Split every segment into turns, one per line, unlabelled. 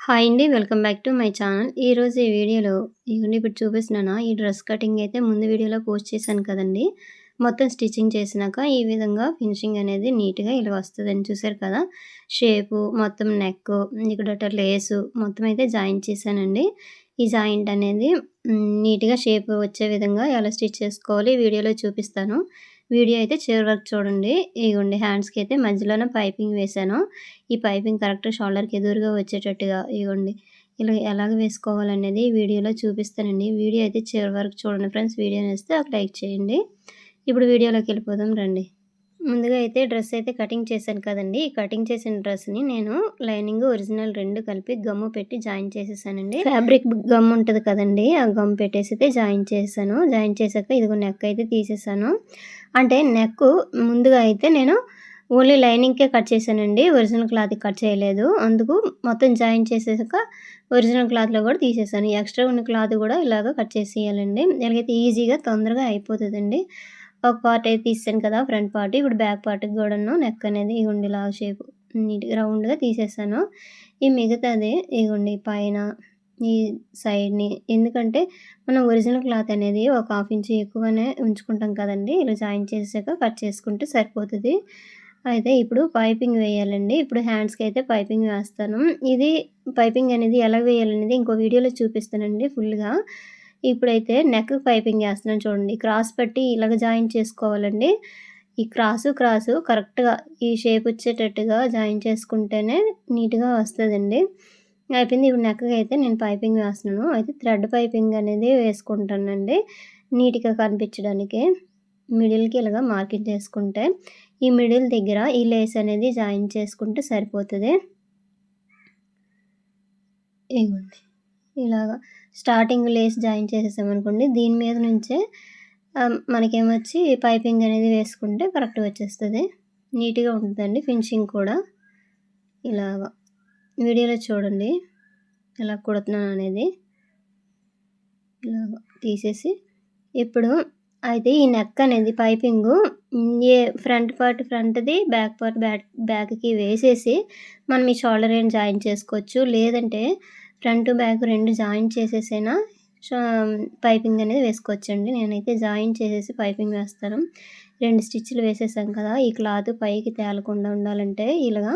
Hi అండి. Welcome back to my channel. ఈరోజు ఈ వీడియోలో ఇప్పుడు చూపిస్తున్నాను. ఈ డ్రెస్ కటింగ్ అయితే ముందు వీడియోలో పోస్ట్ చేశాను కదండీ! మొత్తం స్టిచ్చింగ్ చేసినాక ఈ విధంగా ఫినిషింగ్ అనేది నీట్‌గా ఇలా వస్తదని చూసారు కదా! షేపు మొత్తం నెక్కు ఇక్కడట లేసు మొత్తం అయితే జాయింట్ చేశానండి. ఈ జాయింట్ అనేది నీట్‌గా షేప్ వచ్చే విధంగా ఎలా స్టిచ్ చేసుకోవాలి వీడియోలో చూపిస్తాను. వీడియో అయితే చివరి వరకు చూడండి. ఇగోండి హ్యాండ్స్‌కి అయితే మధ్యలోనే పైపింగ్ వేశాను. ఈ పైపింగ్ కరెక్ట్ షోల్డర్‌కి ఎదురుగా వచ్చేటట్టుగా ఇగోండి ఇలా ఎలాగ వేసుకోవాలనేది వీడియోలో చూపిస్తానండి. వీడియో అయితే చివరి వరకు చూడండి ఫ్రెండ్స్. వీడియో నచ్చితే ఒక లైక్ చేయండి. ఇప్పుడు వీడియోలోకి వెళ్ళిపోదాం రండి. ముందుగా అయితే డ్రెస్ అయితే కటింగ్ చేశాను కదండీ! ఈ కటింగ్ చేసిన డ్రెస్‌ని నేను లైనింగ్, ఒరిజినల్ 2 కలిపి గమ్ము పెట్టి జాయిన్ చేసేసానండి. ఫ్యాబ్రిక్ గమ్ ఉంటది కదండీ! ఆ గమ్ పెట్టేసి అయితే జాయిన్ చేశాను. జాయిన్ చేశాక ఇదిగో నెక్ అయితే తీసేసాను. అంటే నెక్ ముందుగా అయితే నేను ఓన్లీ లైనింగ్‌కే కట్ చేశానండి. ఒరిజినల్ క్లాత్‌కి కట్ చేయలేదు. అందుకు మొత్తం జాయిన్ చేసేసాక ఒరిజినల్ క్లాత్‌లో కూడా తీసేసాను. ఎక్స్ట్రా ఉన్న క్లాత్ కూడా ఇలాగ కట్ చేసేయాలండి. ఎలాగైతే ఈజీగా తొందరగా అయిపోతదండి. ఒక పార్ట్ అయితే తీసేసాను కదా! Front part. ఇప్పుడు బ్యాక్ పార్ట్‌కి కూడాను నెక్ అనేది ఇగోండి ఇలా షేపు నీట్‌గా రౌండ్‌గా తీసేసాను. ఈ మిగతాది ఇగోండి పైన ఈ సైడ్‌ని ఎందుకంటే మనం ఒరిజినల్ క్లాత్ అనేది ఒక హాఫ్ ఇంచ్ ఎక్కువనే ఉంచుకుంటాం కదండీ! ఇలా జాయిన్ చేసాక కట్ చేసుకుంటే సరిపోతది. అయితే ఇప్పుడు పైపింగ్ వేయాలండి. ఇప్పుడు హ్యాండ్స్‌కి అయితే పైపింగ్ వేస్తాను. ఇది పైపింగ్ అనేది ఎలా వేయాలనేది ఇంకో వీడియోలో చూపిస్తానండి ఫుల్‌గా. ఇప్పుడైతే నెక్‌కి పైపింగ్ ఏస్తున్నాను చూడండి. క్రాస్ పెట్టి ఇలాగ జాయిన్ చేసుకోవాలండి. ఈ క్రాసు కరెక్ట్‌గా ఈ షేప్ వచ్చేటట్టుగా జాయిన్ చేసుకుంటేనే నీట్‌గా వస్తదండి. అయిపోయింది. ఇప్పుడు నెక్‌కి అయితే నేను పైపింగ్ వేస్తున్నాను. అయితే థ్రెడ్ పైపింగ్ అనేది వేసుకుంటానండి. నీట్‌గా కనిపించడానికి. మిడిల్‌కి ఇలాగ మార్కింగ్ చేసుకుంటే, ఈ మిడిల్ దగ్గర ఈ లేస్ అనేది జాయిన్ చేసుకుంటే సరిపోతది. ఇగోండి. ఇలాగా స్టార్టింగ్ లేస్ జాయిన్ చేసేసామనుకోండి, దీని మీద నుంచే మనకేమొచ్చి పైపింగ్ అనేది వేసుకుంటే కరెక్ట్‌గా వచ్చేస్తది. నీట్‌గా ఉంటదండి ఫినిషింగ్ కూడా. ఇలాగ వీడియోలో చూడండి ఎలా కుడుతున్నాననేది. ఇలాగ తీసేసి ఇప్పుడు అయితే ఈ నెక్ అనేది పైపింగు ఫ్రంట్ పార్ట్ ఫ్రంట్‌ది, బ్యాక్ పార్ట్ బ్యాక్‌కి వేసేసి మనం ఈ షోల్డర్ ఏం జాయిన్ చేసుకోవచ్చు. లేదంటే ఫ్రంట్, బ్యాక్ 2 జాయిన్ చేసేసైనా షా పైపింగ్ అనేది వేసుకోవచ్చండి. నేనైతే జాయిన్ చేసేసి పైపింగ్ వేస్తాను. 2 స్టిచ్‌లు వేసేసాం కదా! ఈ క్లాత్ పైకి తేలకుండా ఉండాలంటే ఇలాగా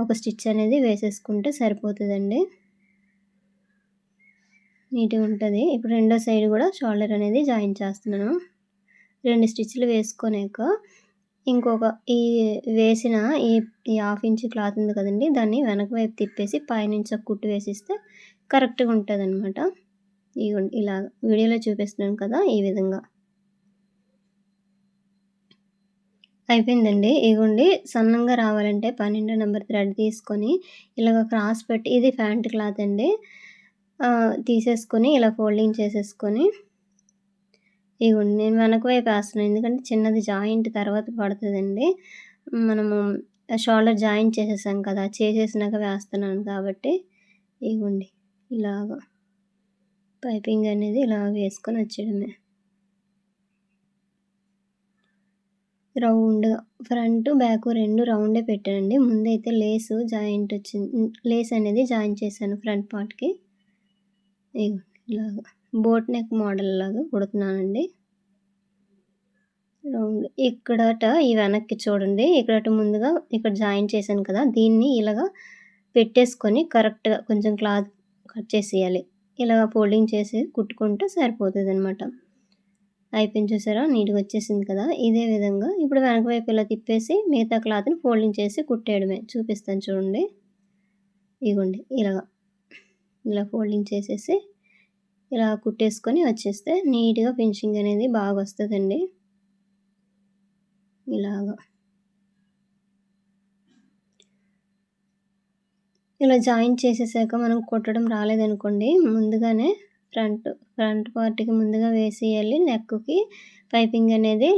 ఒక స్టిచ్ అనేది వేసేసుకుంటే సరిపోతదండి. నీట్‌గా ఉంటది. ఇప్పుడు రెండో సైడ్ కూడా షోల్డర్ అనేది జాయిన్ చేస్తున్నాను. 2 స్టిచ్‌లు వేసుకొనాక ఇంకొక ఈ వేసిన ఈ ఈ హాఫ్ ఇంచ్ క్లాత్ ఉంది కదండీ! దాన్ని వెనక వైపు తిప్పేసి పైనుంచి ఒక కుట్టు వేసిస్తే కరెక్ట్‌గా ఉంటదనమాట. ఇగోండి ఇలాగ వీడియోలో చూపిస్తున్నాను కదా! ఈ విధంగా. అయిపోయిందండి. ఇగోండి సన్నంగా రావాలంటే 12 నంబర్ థ్రెడ్ తీసుకొని ఇలాగ క్రాస్ పెట్టి ఇది ప్యాంట్ క్లాత్ అండి. తీసేసుకొని ఇలా ఫోల్డింగ్ చేసేసుకొని ఇగోండి నేను వెనక వైపు ఏస్తున్నాను. ఎందుకంటే చిన్నది జాయింట్ తర్వాత పడతదండి. మనము షోల్డర్ జాయింట్ చేసేసాం కదా! చేసేసినాక వేస్తున్నాను కాబట్టి ఇగోండి ఇలాగా పైపింగ్ అనేది ఇలా వేసుకొని వచ్చేయడమే. రౌండ్‌గా ఫ్రంట్, బ్యాక్ 2 రౌండే పెట్టానండి. ముందైతే లేస్ జాయింట్ వచ్చింది. లేస్ అనేది జాయిన్ చేశాను ఫ్రంట్ పార్ట్‌కి. ఇగోండి ఇలాగా బోట్ నెక్ మోడల్ లాగా కుడుతున్నానండి. రౌండ్ ఇక్కడట ఈ వెనక్కి చూడండి. ఇక్కడట ముందుగా ఇక్కడ జాయిన్ చేశాను కదా! దీన్ని ఇలాగా పెట్టేసుకొని కరెక్ట్‌గా కొంచెం క్లాత్ కట్ చేసేయాలి. ఇలాగ ఫోల్డింగ్ చేసి కుట్టుకుంటే సరిపోతదనమాట. అయిపోయింది చూసారా? నీట్‌గా వచ్చేసింది కదా! ఇదే విధంగా ఇప్పుడు వెనక వైపు ఇలా తిప్పేసి మిగతా క్లాత్‌ని ఫోల్డింగ్ చేసి కుట్టేయడమే. చూపిస్తాను చూడండి. ఇగోండి ఇలాగ. ఇలా ఫోల్డింగ్ చేసేసి ఇలా కుట్టేసుకొని వచ్చేస్తే నీట్‌గా ఫినిషింగ్ అనేది బాగొస్తదండి. ఇలాగ. ఇలా జాయిన్ చేసేసాక మనం కుట్టడం రాలేదనుకోండి, ముందుగానే ఫ్రంట్ పార్ట్‌కి ముందుగా వేసేయాలి. నెక్‌కి పైపింగ్ అనేది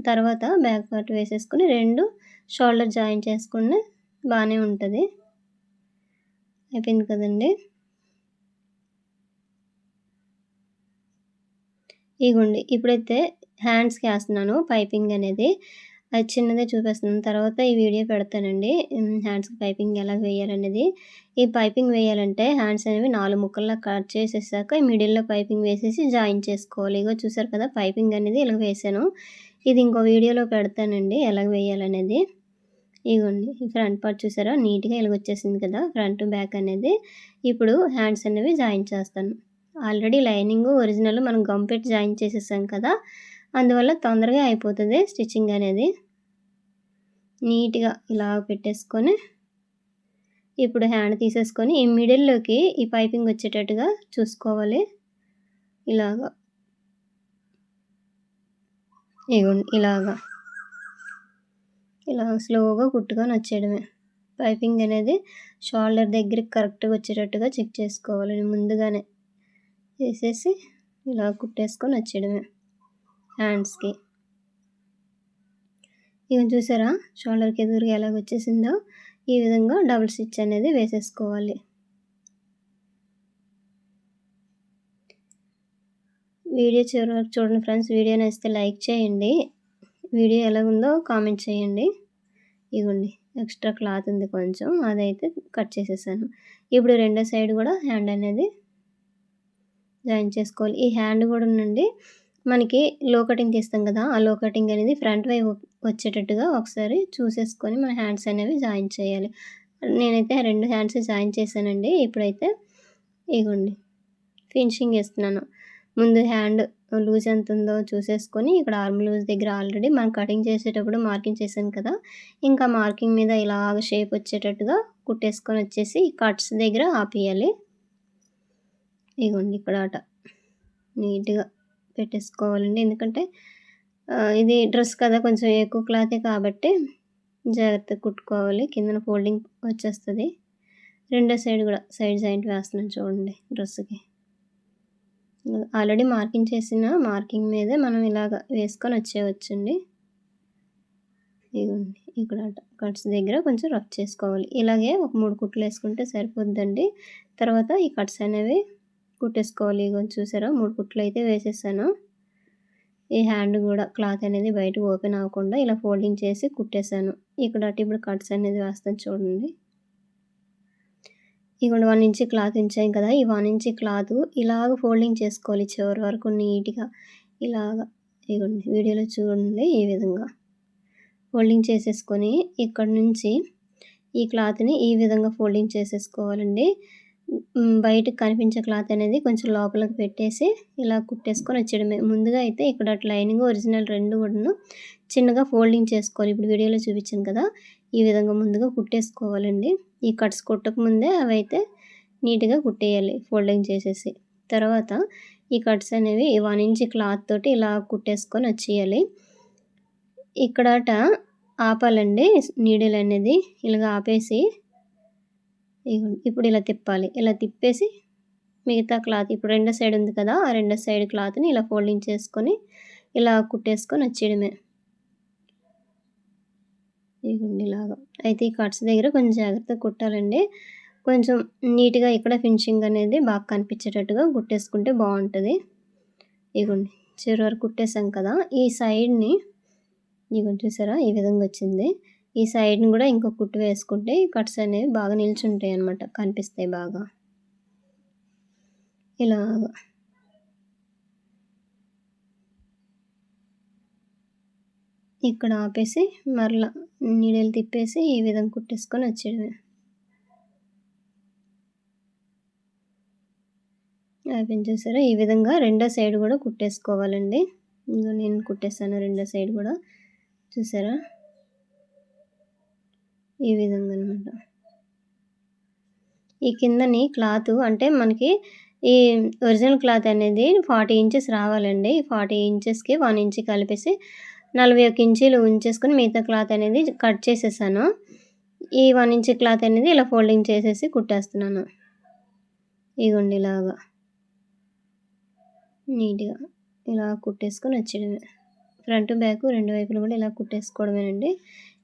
తర్వాత బ్యాక్ పార్ట్ వేసేసుకొని 2 షోల్డర్ జాయిన్ చేసుకున్న బానే ఉంటది. అయిపోయింది కదండీ! ఇగోండి ఇప్పుడైతే హ్యాండ్స్‌కి ఏస్తున్నాను పైపింగ్ అనేది. అది చిన్నదే చూపిస్తున్నాను. తర్వాత ఈ వీడియో పెడతానండి. హ్యాండ్స్‌కి పైపింగ్ ఎలా వేయాలనేది. ఈ పైపింగ్ వేయాలంటే హ్యాండ్స్ అనేవి 4 ముక్కల్లా కట్ చేసేసాక మిడిల్‌లో పైపింగ్ వేసేసి జాయిన్ చేసుకోవాలి. ఇగో చూసారు కదా! పైపింగ్ అనేది ఇలా వేసాను. ఇది ఇంకో వీడియోలో పెడతానండి ఎలాగ వేయాలనేది. ఇగోండి ఈ ఫ్రంట్ పార్ట్ చూసారా? నీట్‌గా ఇలాగొచ్చేసింది కదా! ఫ్రంట్, బ్యాక్ అనేది. ఇప్పుడు హ్యాండ్స్ అనేవి జాయిన్ చేస్తాను. ఆల్రెడీ లైనింగు, ఒరిజినల్ మనం గమ్ పెట్టి జాయిన్ చేసేసాం కదా! అందువల్ల తొందరగా అయిపోతది స్టిచ్చింగ్ అనేది. నీట్‌గా ఇలా పెట్టేసుకొని, ఇప్పుడు హ్యాండ్ తీసేసుకొని ఈ మిడిల్‌లోకి ఈ పైపింగ్ వచ్చేటట్టుగా చూసుకోవాలి. ఇలాగా. ఇగోండి ఇలాగా. ఇలా స్లోగా కుట్టుకొని వచ్చేయడమే. పైపింగ్ అనేది షోల్డర్ దగ్గరికి కరెక్ట్‌గా వచ్చేటట్టుగా చెక్ చేసుకోవాలి ముందుగానే. వేసేసి ఇలా కుట్టేసుకొని వచ్చేయడమే హ్యాండ్స్‌కి. ఇగో చూసారా? షోల్డర్‌కి ఎదురుగా ఎలాగొచ్చేసిందో, ఈ విధంగా డబుల్ స్టిచ్ అనేది వేసేసుకోవాలి. వీడియో చివరి వరకు చూడండి ఫ్రెండ్స్. వీడియో నచ్చితే లైక్ చేయండి. వీడియో ఎలాగుందో కామెంట్ చేయండి. ఇగోండి ఎక్స్ట్రా క్లాత్ ఉంది కొంచెం, అదైతే కట్ చేసేసాను. ఇప్పుడు రెండో సైడ్ కూడా హ్యాండ్ అనేది జాయిన్ చేసుకోవాలి. ఈ హ్యాండ్ కూడానండి మనకి లో కటింగ్ తీస్తాం కదా! ఆ లో కటింగ్ అనేది ఫ్రంట్ వైపు వచ్చేటట్టుగా ఒకసారి చూసేసుకొని మన హ్యాండ్స్ అనేవి జాయిన్ చేయాలి. నేనైతే 2 హ్యాండ్స్ జాయిన్ చేశానండి. ఇప్పుడైతే ఇగోండి ఫినిషింగ్ ఇస్తున్నాను. ముందు హ్యాండ్ లూజ్ ఎంత ఉందో చూసేసుకొని, ఇక్కడ ఆర్మ్ లూజ్ దగ్గర ఆల్రెడీ మనం కటింగ్ చేసేటప్పుడు మార్కింగ్ చేశాను కదా! ఇంకా మార్కింగ్ మీద ఇలాగ షేప్ వచ్చేటట్టుగా కుట్టేసుకొని వచ్చేసి కట్స్ దగ్గర ఆపేయాలి. ఇగోండి ఇక్కడ నీట్‌గా పెట్టేసుకోవాలండి. ఎందుకంటే ఇది డ్రెస్ కదా! కొంచెం ఎక్కువ క్లాతే కాబట్టి జాగ్రత్తగా కుట్టుకోవాలి. కిందన ఫోల్డింగ్ వచ్చేస్తది. రెండో సైడ్ కూడా సైడ్ జాయింట్ వేస్తున్నాను చూడండి డ్రెస్‌కి. ఆల్రెడీ మార్కింగ్ చేసిన మార్కింగ్ మీదే మనం ఇలాగ వేసుకొని వచ్చేయవచ్చండి. ఇగోండి ఇక్కడ కట్స్ దగ్గర కొంచెం రఫ్ చేసుకోవాలి. ఇలాగే ఒక 3 కుట్లు వేసుకుంటే సరిపోద్దండి. తర్వాత ఈ కట్స్ అనేవి కుట్టేసుకోవాలి. ఇగోండి చూసారా? 3 కుట్లు అయితే వేసేసాను. ఈ హ్యాండ్ కూడా క్లాత్ అనేది బయటకు ఓపెన్ అవ్వకుండా ఇలా ఫోల్డింగ్ చేసి కుట్టేసాను. ఇప్పుడు కట్స్ అనేది వేస్తాను చూడండి. ఇగోండి 1 ఇంచ్ క్లాత్ ఉంచాం కదా! ఈ 1 ఇంచ్ క్లాత్ ఇలాగ ఫోల్డింగ్ చేసుకోవాలి చివరి వరకు నీట్‌గా. ఇలాగ ఇగోండి వీడియోలో చూడండి ఈ విధంగా. ఫోల్డింగ్ చేసేసుకొని ఇక్కడి నుంచి ఈ క్లాత్‌ని ఈ విధంగా ఫోల్డింగ్ చేసేసుకోవాలండి. బయటకి కనిపించే క్లాత్ అనేది కొంచెం లోపలికి పెట్టేసి ఇలా కుట్టేసుకొని వచ్చేయడమే. ముందుగా అయితే ఇక్కడ లైనింగ్, ఒరిజినల్ 2 కూడాను చిన్నగా ఫోల్డింగ్ చేసుకోవాలి. ఇప్పుడు వీడియోలో చూపించాను కదా! ఈ విధంగా ముందుగా కుట్టేసుకోవాలండి. ఈ కట్స్ కుట్టకముందే అవైతే నీట్‌గా కుట్టేయాలి ఫోల్డింగ్ చేసేసి. తర్వాత ఈ కట్స్ అనేవి 1 ఇంచ్ క్లాత్ తోటి ఇలా కుట్టేసుకొని వచ్చేయాలి. ఇక్కడట ఆపాలండి నీడిల్ అనేది. ఇలాగ ఆపేసి ఇప్పుడు ఇలా తిప్పాలి. ఇలా తిప్పేసి మిగతా క్లాత్ ఇప్పుడు రెండో సైడ్ ఉంది కదా! ఆ రెండో సైడ్ క్లాత్‌ని ఇలా ఫోల్డింగ్ చేసుకొని ఇలా కుట్టేసుకొని వచ్చేయడమే. ఇగోండి ఇలాగా. అయితే ఈ కట్స్ దగ్గర కొంచెం జాగ్రత్తగా కుట్టాలండి. కొంచెం నీట్‌గా ఇక్కడ ఫినిషింగ్ అనేది బాగా కనిపించేటట్టుగా కుట్టేసుకుంటే బావుంటది. ఇగోండి చివరి వరకు కుట్టేసాం కదా! ఈ సైడ్‌ని ఇగోండి చూసారా? ఈ విధంగా వచ్చింది. ఈ సైడ్‌ని కూడా ఇంకో కుట్టు వేసుకుంటే ఈ కట్స్ అనేవి బాగా నిల్చుంటాయన్నమాట. కనిపిస్తాయి బాగా. ఇలాగా. ఇక్కడ ఆపేసి మరలా నీడిల్ తిప్పేసి ఈ విధంగా కుట్టేసుకొని వచ్చేయడమే. అయిపోయింది చూసారా? ఈ విధంగా రెండో సైడ్ కూడా కుట్టేసుకోవాలండి. ఇదిగో నేను కుట్టేసాను రెండో సైడ్ కూడా. చూసారా? ఈ విధంగా అనమాట. ఈ కిందని క్లాత్ అంటే మనకి ఈ ఒరిజినల్ క్లాత్ అనేది 40 ఇంచెస్ రావాలండి. 40 ఇంచెస్‌కి 1 ఇంచ్ కలిపేసి 41 ఇంచీలు ఉంచేసుకొని మిగతా క్లాత్ అనేది కట్ చేసేసాను. ఈ 1 ఇంచ్ క్లాత్ అనేది ఇలా ఫోల్డింగ్ చేసేసి కుట్టేస్తున్నాను. ఇగోండి ఇలాగా. నీట్‌గా ఇలా కుట్టేసుకొని వచ్చేయడమే. ఫ్రంట్, బ్యాక్ 2 వైపులు కూడా ఇలా కుట్టేసుకోవడమేనండి.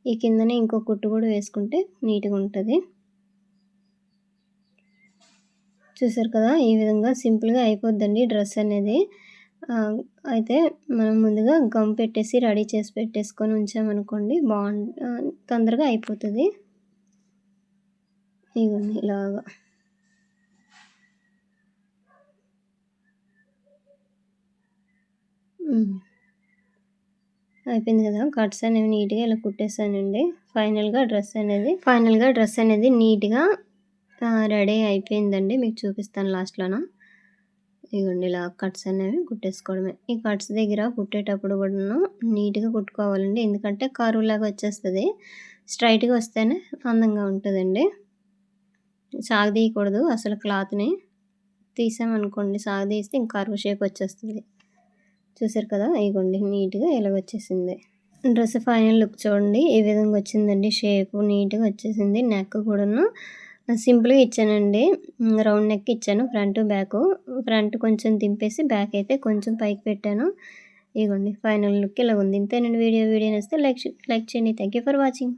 ఈ కిందనే ఇంకో కుట్టు కూడా వేసుకుంటే నీట్‌గా ఉంటది. చూసారు కదా! ఈ విధంగా సింపుల్‌గా అయిపోద్దండి డ్రెస్ అనేది. అయితే మనం ముందుగా గమ్ పెట్టేసి రెడీ చేసి పెట్టేసుకొని ఉంచామనుకోండి తొందరగా అయిపోతుంది. ఇగోండి ఇలాగా. అయిపోయింది కదా! కట్స్ అనేవి నీట్‌గా ఇలా కుట్టేసానండి. ఫైనల్‌గా డ్రెస్ అనేది నీట్‌గా రెడీ అయిపోయిందండి. మీకు చూపిస్తాను లాస్ట్‌లోన. ఇగోండి ఇలా కట్స్ అనేవి కుట్టేసుకోవడమే. ఈ కట్స్ దగ్గర కుట్టేటప్పుడు కూడాను నీట్‌గా కుట్టుకోవాలండి. ఎందుకంటే కర్వ్‌లాగా వచ్చేస్తది. స్ట్రైట్‌గా వస్తేనే అందంగా ఉంటదండి. సాగదీయకూడదు అసలు క్లాత్‌ని. తీసామనుకోండి సాగదీస్తే ఇంక కర్వ్ షేప్ వచ్చేస్తది. చూసారు కదా! ఇగోండి నీట్‌గా ఇలాగొచ్చేసింది. డ్రెస్ ఫైనల్ లుక్ చూడండి. ఈ విధంగా వచ్చిందండి. షేపు నీట్‌గా వచ్చేసింది. నెక్ కూడాను సింపుల్‌గా ఇచ్చానండి. రౌండ్ నెక్ ఇచ్చాను ఫ్రంట్, బ్యాకు. ఫ్రంట్ కొంచెం దింపేసి బ్యాక్ అయితే కొంచెం పైకి పెట్టాను. ఇగోండి ఫైనల్ లుక్ ఇలాగుంది. ఇంతేనండి వీడియో. వీడియో నచ్చితే లైక్ చేయండి. Thank you for watching.